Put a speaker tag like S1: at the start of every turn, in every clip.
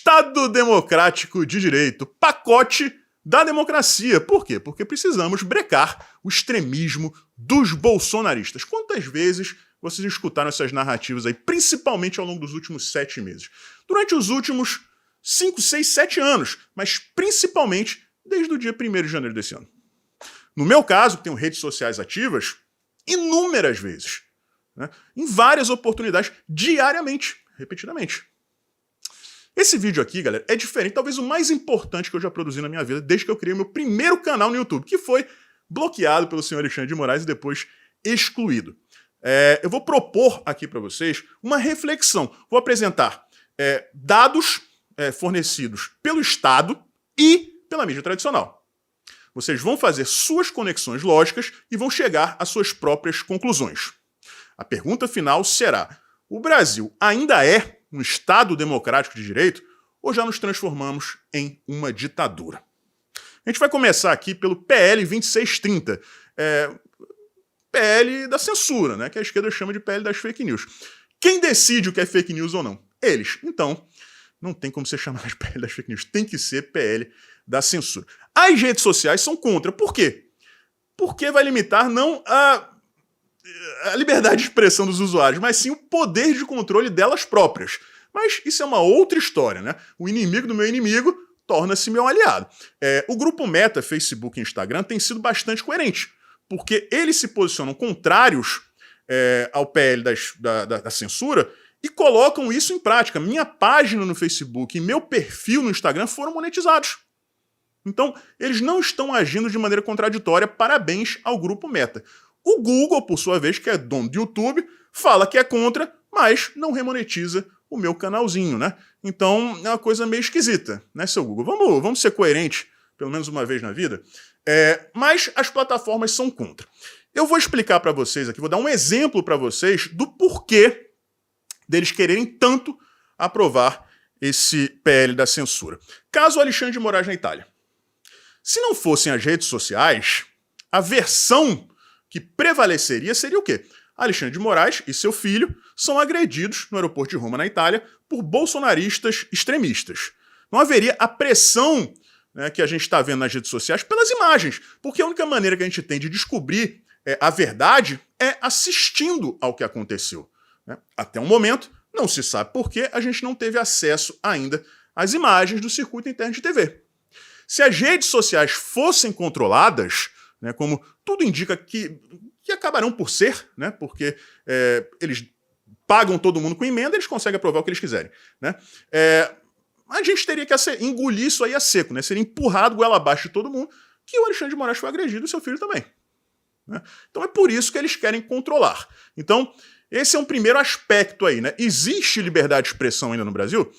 S1: Estado Democrático de Direito, pacote da democracia. Por quê? Porque precisamos brecar o extremismo dos bolsonaristas. Quantas vezes vocês escutaram essas narrativas aí, principalmente ao longo dos últimos 7 meses? Durante os últimos 5, 6, 7 anos, mas principalmente desde o dia 1º de janeiro desse ano. No meu caso, que tenho redes sociais ativas, inúmeras vezes, né, em várias oportunidades, diariamente, repetidamente. Esse vídeo aqui, galera, é diferente, talvez o mais importante que eu já produzi na minha vida desde que eu criei meu primeiro canal no YouTube, que foi bloqueado pelo senhor Alexandre de Moraes e depois excluído. Eu vou propor aqui para vocês uma reflexão. Vou apresentar dados fornecidos pelo Estado e pela mídia tradicional. Vocês vão fazer suas conexões lógicas e vão chegar às suas próprias conclusões. A pergunta final será: o Brasil ainda é um Estado democrático de direito ou já nos transformamos em uma ditadura? A gente vai começar aqui pelo PL 2630, PL da censura, né, que a esquerda chama de PL das fake news. Quem decide o que é fake news ou não? Eles. Então, não tem como você chamar de PL das fake news, tem que ser PL da censura. As redes sociais são contra. Por quê? Porque vai limitar não a liberdade de expressão dos usuários, mas sim o poder de controle delas próprias. Mas isso é uma outra história, né? O inimigo do meu inimigo torna-se meu aliado. O grupo Meta, Facebook e Instagram tem sido bastante coerente, porque eles se posicionam contrários ao PL da censura e colocam isso em prática. Minha página no Facebook e meu perfil no Instagram foram monetizados. Então, eles não estão agindo de maneira contraditória. Parabéns ao grupo Meta. O Google, por sua vez, que é dono do YouTube, fala que é contra, mas não remonetiza o meu canalzinho, né? Então, é uma coisa meio esquisita, né, seu Google? Vamos ser coerentes, pelo menos uma vez na vida. Mas as plataformas são contra. Eu vou explicar para vocês aqui, vou dar um exemplo para vocês do porquê deles quererem tanto aprovar esse PL da censura. Caso Alexandre de Moraes na Itália. Se não fossem as redes sociais, a versão que prevaleceria seria o quê? Alexandre de Moraes e seu filho são agredidos no aeroporto de Roma, na Itália, por bolsonaristas extremistas. Não haveria a pressão, né, que a gente está vendo nas redes sociais pelas imagens, porque a única maneira que a gente tem de descobrir a verdade é assistindo ao que aconteceu. Né? Até o momento, não se sabe por que a gente não teve acesso ainda às imagens do circuito interno de TV. Se as redes sociais fossem controladas, né, como tudo indica que acabarão por ser, né, porque eles pagam todo mundo com emenda, eles conseguem aprovar o que eles quiserem. Né? A gente teria que engolir isso aí a seco, né? Seria empurrado goela abaixo de todo mundo, que o Alexandre de Moraes foi agredido e seu filho também. Né? Então é por isso que eles querem controlar. Então, esse é um primeiro aspecto aí. Né? Existe liberdade de expressão ainda no Brasil?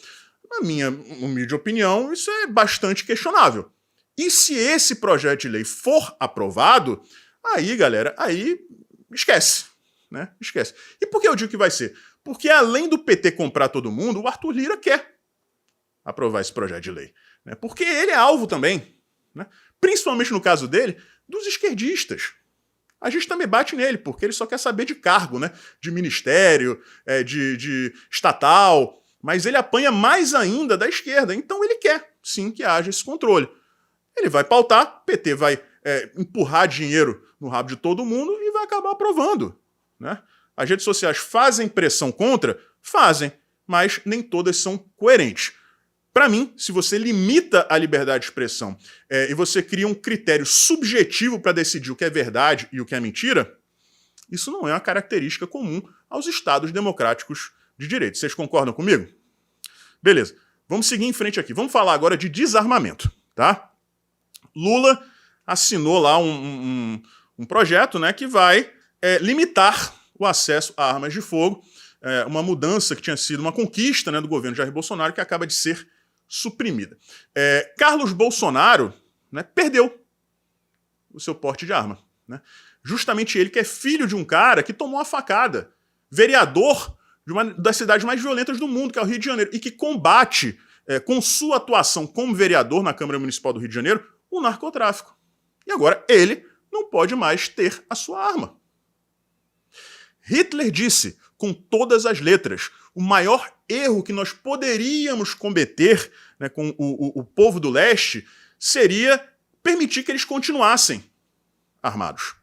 S1: Na minha humilde opinião, isso é bastante questionável. E se esse projeto de lei for aprovado, aí, galera, aí esquece. Né? Esquece. E por que eu digo que vai ser? Porque além do PT comprar todo mundo, o Arthur Lira quer aprovar esse projeto de lei. Né? Porque ele é alvo também, né? Principalmente no caso dele, dos esquerdistas. A gente também bate nele, porque ele só quer saber de cargo, né? De ministério, de estatal, mas ele apanha mais ainda da esquerda, então ele quer, sim, que haja esse controle. Ele vai pautar, PT vai empurrar dinheiro no rabo de todo mundo e vai acabar aprovando. Né? As redes sociais fazem pressão contra? Fazem, mas nem todas são coerentes. Para mim, se você limita a liberdade de expressão e você cria um critério subjetivo para decidir o que é verdade e o que é mentira, isso não é uma característica comum aos Estados democráticos de direito. Vocês concordam comigo? Beleza. Vamos seguir em frente aqui. Vamos falar agora de desarmamento. Tá? Lula assinou lá um projeto, né, que vai limitar o acesso a armas de fogo, uma mudança que tinha sido uma conquista, né, do governo Jair Bolsonaro, que acaba de ser suprimida. Carlos Bolsonaro, né, perdeu o seu porte de arma. Né? Justamente ele, que é filho de um cara que tomou uma facada, vereador de uma das cidades mais violentas do mundo, que é o Rio de Janeiro, e que combate, com sua atuação como vereador na Câmara Municipal do Rio de Janeiro, o narcotráfico. E agora ele não pode mais ter a sua arma. Hitler disse, com todas as letras, o maior erro que nós poderíamos cometer, né, com o povo do leste seria permitir que eles continuassem armados.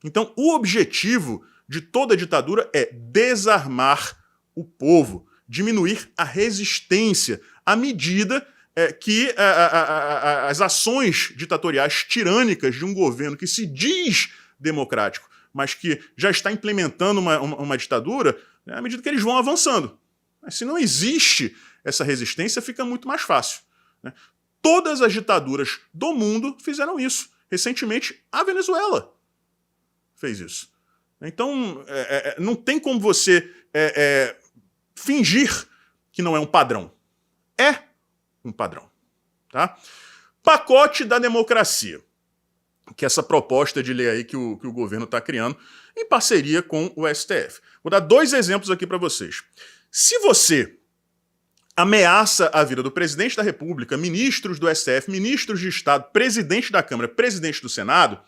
S1: Então, o objetivo de toda ditadura é desarmar o povo, diminuir a resistência à medida que as ações ditatoriais tirânicas de um governo que se diz democrático, mas que já está implementando uma ditadura, né, à medida que eles vão avançando. Mas se não existe essa resistência, fica muito mais fácil, né? Todas as ditaduras do mundo fizeram isso. Recentemente, a Venezuela fez isso. Então, não tem como você fingir que não é um padrão. É um padrão. Tá? Pacote da democracia, que é essa proposta de lei aí que o governo está criando em parceria com o STF. Vou dar 2 exemplos aqui para vocês. Se você ameaça a vida do presidente da República, ministros do STF, ministros de Estado, presidente da Câmara, presidente do Senado,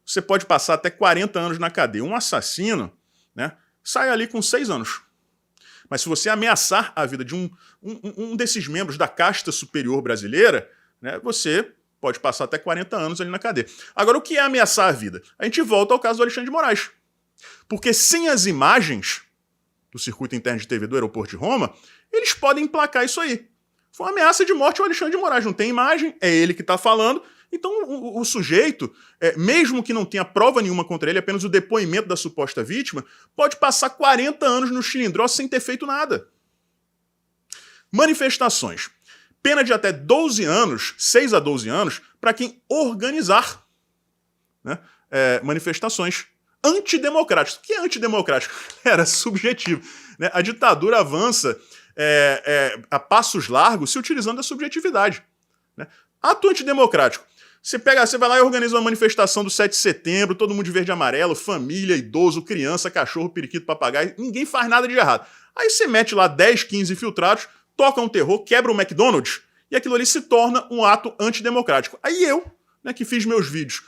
S1: você pode passar até 40 anos na cadeia. Um assassino, né, sai ali com 6 anos. Mas se você ameaçar a vida de um desses membros da casta superior brasileira, né, você pode passar até 40 anos ali na cadeia. Agora, o que é ameaçar a vida? A gente volta ao caso do Alexandre de Moraes. Porque sem as imagens do circuito interno de TV do aeroporto de Roma, eles podem emplacar isso aí. Foi uma ameaça de morte ao Alexandre de Moraes. Não tem imagem, é ele que está falando. Então o sujeito, mesmo que não tenha prova nenhuma contra ele, apenas o depoimento da suposta vítima, pode passar 40 anos no xilindró sem ter feito nada. Manifestações. Pena de até 12 anos, 6 a 12 anos, para quem organizar, né, manifestações antidemocráticas. O que é antidemocrático? Era subjetivo, né? A ditadura avança a passos largos se utilizando da subjetividade, né? Ato antidemocrático. Você vai lá e organiza uma manifestação do 7 de setembro, todo mundo de verde e amarelo, família, idoso, criança, cachorro, periquito, papagaio, ninguém faz nada de errado. Aí você mete lá 10, 15 infiltrados, toca um terror, quebra o McDonald's, e aquilo ali se torna um ato antidemocrático. Aí eu, né, que fiz meus vídeos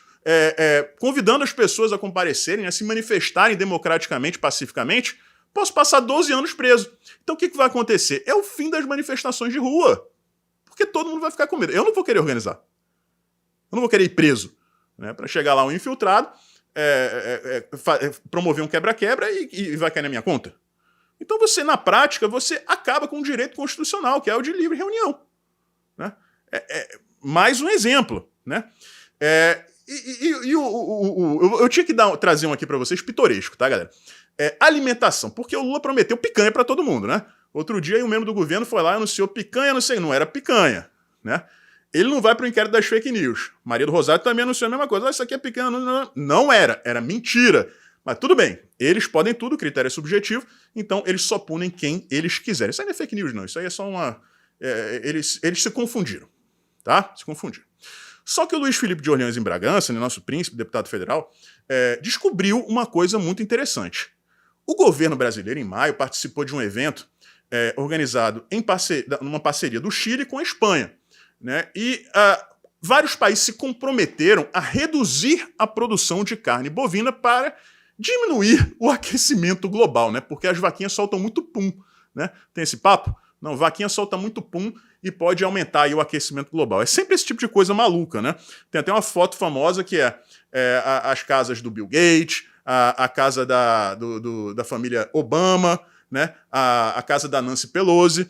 S1: convidando as pessoas a comparecerem, a se manifestarem democraticamente, pacificamente, posso passar 12 anos preso. Então o que vai acontecer? É o fim das manifestações de rua. Porque todo mundo vai ficar com medo. Eu não vou querer organizar. Eu não vou querer ir preso, né, para chegar lá um infiltrado, promover um quebra-quebra e vai cair na minha conta. Então você, na prática, você acaba com um direito constitucional, que é o de livre reunião, né? Mais um exemplo, né? Eu tinha que trazer um aqui para vocês pitoresco, tá, galera? Alimentação, porque o Lula prometeu picanha para todo mundo, né? Outro dia um membro do governo foi lá e anunciou picanha, não era picanha, né? Ele não vai para o inquérito das fake news. Maria do Rosário também anunciou a mesma coisa. Isso aqui é picanha, não era mentira. Mas tudo bem, eles podem tudo, o critério é subjetivo, então eles só punem quem eles quiserem. Isso aí não é fake news, não. Isso aí é só uma... eles se confundiram, tá? Se confundiram. Só que o Luiz Felipe de Orleans em Bragança, né, nosso príncipe, deputado federal, descobriu uma coisa muito interessante. O governo brasileiro, em maio, participou de um evento organizado numa parceria do Chile com a Espanha, né? E vários países se comprometeram a reduzir a produção de carne bovina para diminuir o aquecimento global, né? Porque as vaquinhas soltam muito pum, né? Tem esse papo? Não, vaquinha solta muito pum e pode aumentar aí o aquecimento global. É sempre esse tipo de coisa maluca, né? Tem até uma foto famosa que as casas do Bill Gates, a casa da família Obama, né? A casa da Nancy Pelosi,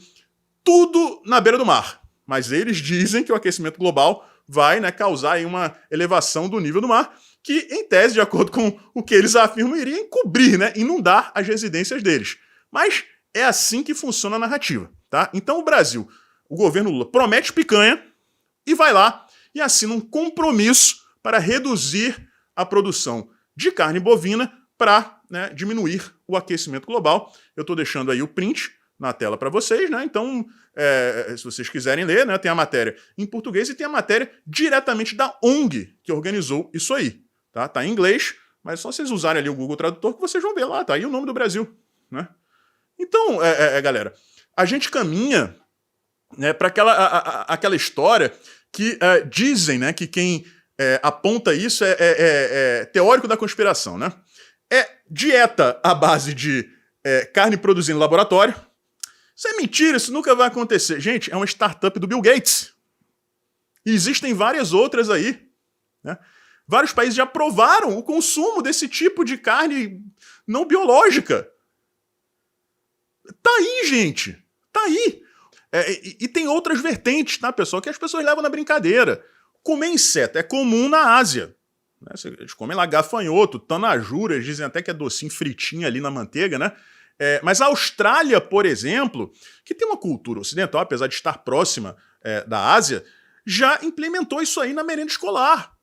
S1: tudo na beira do mar. Mas eles dizem que o aquecimento global vai, né, causar aí uma elevação do nível do mar, que, em tese, de acordo com o que eles afirmam, iria encobrir, né, inundar as residências deles. Mas é assim que funciona a narrativa, tá? Então o Brasil, o governo Lula, promete picanha e vai lá e assina um compromisso para reduzir a produção de carne bovina para, né, diminuir o aquecimento global. Eu estou deixando aí o print na tela para vocês, né? Então, se vocês quiserem ler, né, tem a matéria em português e tem a matéria diretamente da ONG que organizou isso aí, tá? Tá em inglês, mas é só vocês usarem ali o Google Tradutor que vocês vão ver lá, tá aí o nome do Brasil, né? Então, galera, a gente caminha, né, para aquela história que dizem, né, que quem aponta isso é teórico da conspiração, né? É dieta à base de carne produzida em laboratório, Isso é mentira, isso nunca vai acontecer. Gente, é uma startup do Bill Gates. E existem várias outras aí, né? Vários países já aprovaram o consumo desse tipo de carne não biológica. Tá aí, gente. Tá aí. E tem outras vertentes, tá, pessoal, que as pessoas levam na brincadeira. Comer inseto é comum na Ásia. Né? Eles comem lá gafanhoto, tanajura, eles dizem até que é docinho fritinho ali na manteiga, né? Mas a Austrália, por exemplo, que tem uma cultura ocidental, apesar de estar próxima da Ásia, já implementou isso aí na merenda escolar.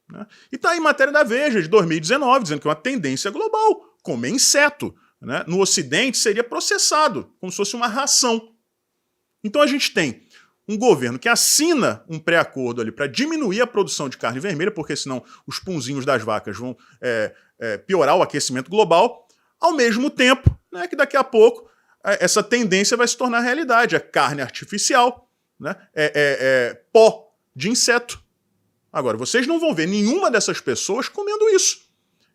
S1: Né? E está aí matéria da Veja de 2019, dizendo que é uma tendência global, comer inseto. Né? No Ocidente seria processado, como se fosse uma ração. Então a gente tem um governo que assina um pré-acordo ali para diminuir a produção de carne vermelha, porque senão os punzinhos das vacas vão piorar o aquecimento global, ao mesmo tempo, né, que daqui a pouco essa tendência vai se tornar realidade. É carne artificial, né, pó de inseto. Agora, vocês não vão ver nenhuma dessas pessoas comendo isso.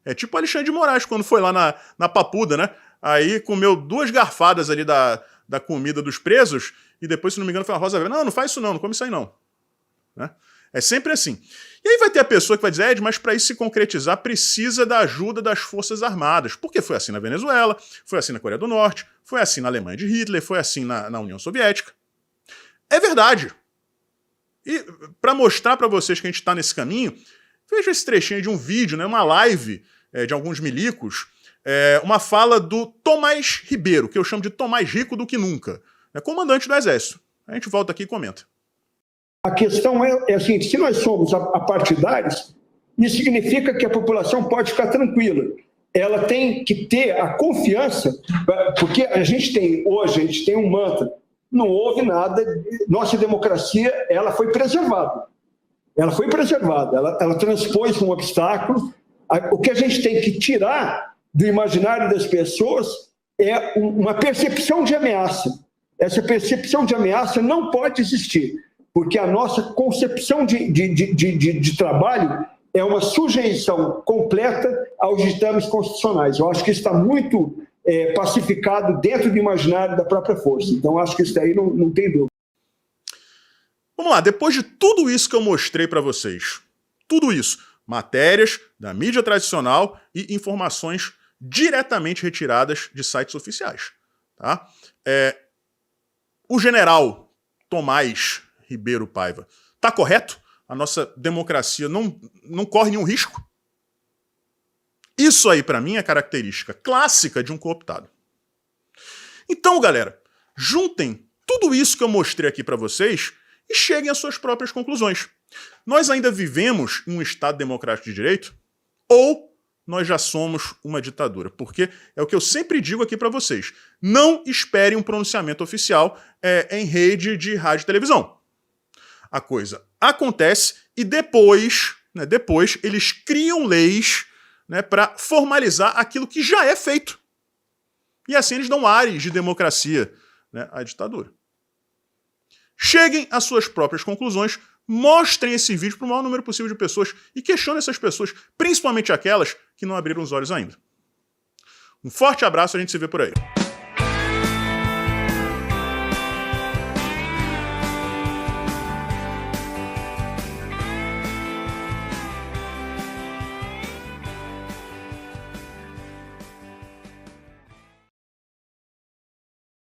S1: É tipo o Alexandre de Moraes, quando foi lá na Papuda, né? Aí comeu 2 garfadas ali da comida dos presos e depois, se não me engano, foi uma Rosa Weber. Não faz isso não come isso aí não. Né? É sempre assim. E aí vai ter a pessoa que vai dizer, mas para isso se concretizar precisa da ajuda das Forças Armadas. Porque foi assim na Venezuela, foi assim na Coreia do Norte, foi assim na Alemanha de Hitler, foi assim na União Soviética. É verdade. E para mostrar para vocês que a gente está nesse caminho, veja esse trechinho de um vídeo, né, uma live de alguns milicos, uma fala do Tomás Ribeiro, que eu chamo de Tomás Rico do que nunca, comandante do Exército. A gente volta aqui e comenta.
S2: A questão é assim, se nós somos apartidários, isso significa que a população pode ficar tranquila. Ela tem que ter a confiança, porque a gente tem um mantra, não houve nada, nossa democracia ela foi preservada. Ela transpôs um obstáculo. O que a gente tem que tirar do imaginário das pessoas é uma percepção de ameaça. Essa percepção de ameaça não pode existir, porque a nossa concepção de trabalho é uma sujeição completa aos ditames constitucionais. Eu acho que isso está muito pacificado dentro do imaginário da própria força. Então, acho que isso daí não tem dúvida.
S1: Vamos lá, depois de tudo isso que eu mostrei para vocês, tudo isso, matérias da mídia tradicional e informações diretamente retiradas de sites oficiais. Tá? O general Tomás Ribeiro Paiva está correto? A nossa democracia não corre nenhum risco? Isso aí, para mim, é característica clássica de um cooptado. Então, galera, juntem tudo isso que eu mostrei aqui para vocês e cheguem às suas próprias conclusões. Nós ainda vivemos em um Estado democrático de direito? Ou nós já somos uma ditadura? Porque é o que eu sempre digo aqui para vocês. Não esperem um pronunciamento oficial em rede de rádio e televisão. A coisa acontece e depois eles criam leis, né, para formalizar aquilo que já é feito. E assim eles dão ares de democracia, né, à ditadura. Cheguem às suas próprias conclusões, mostrem esse vídeo para o maior número possível de pessoas e questionem essas pessoas, principalmente aquelas que não abriram os olhos ainda. Um forte abraço, a gente se vê por aí.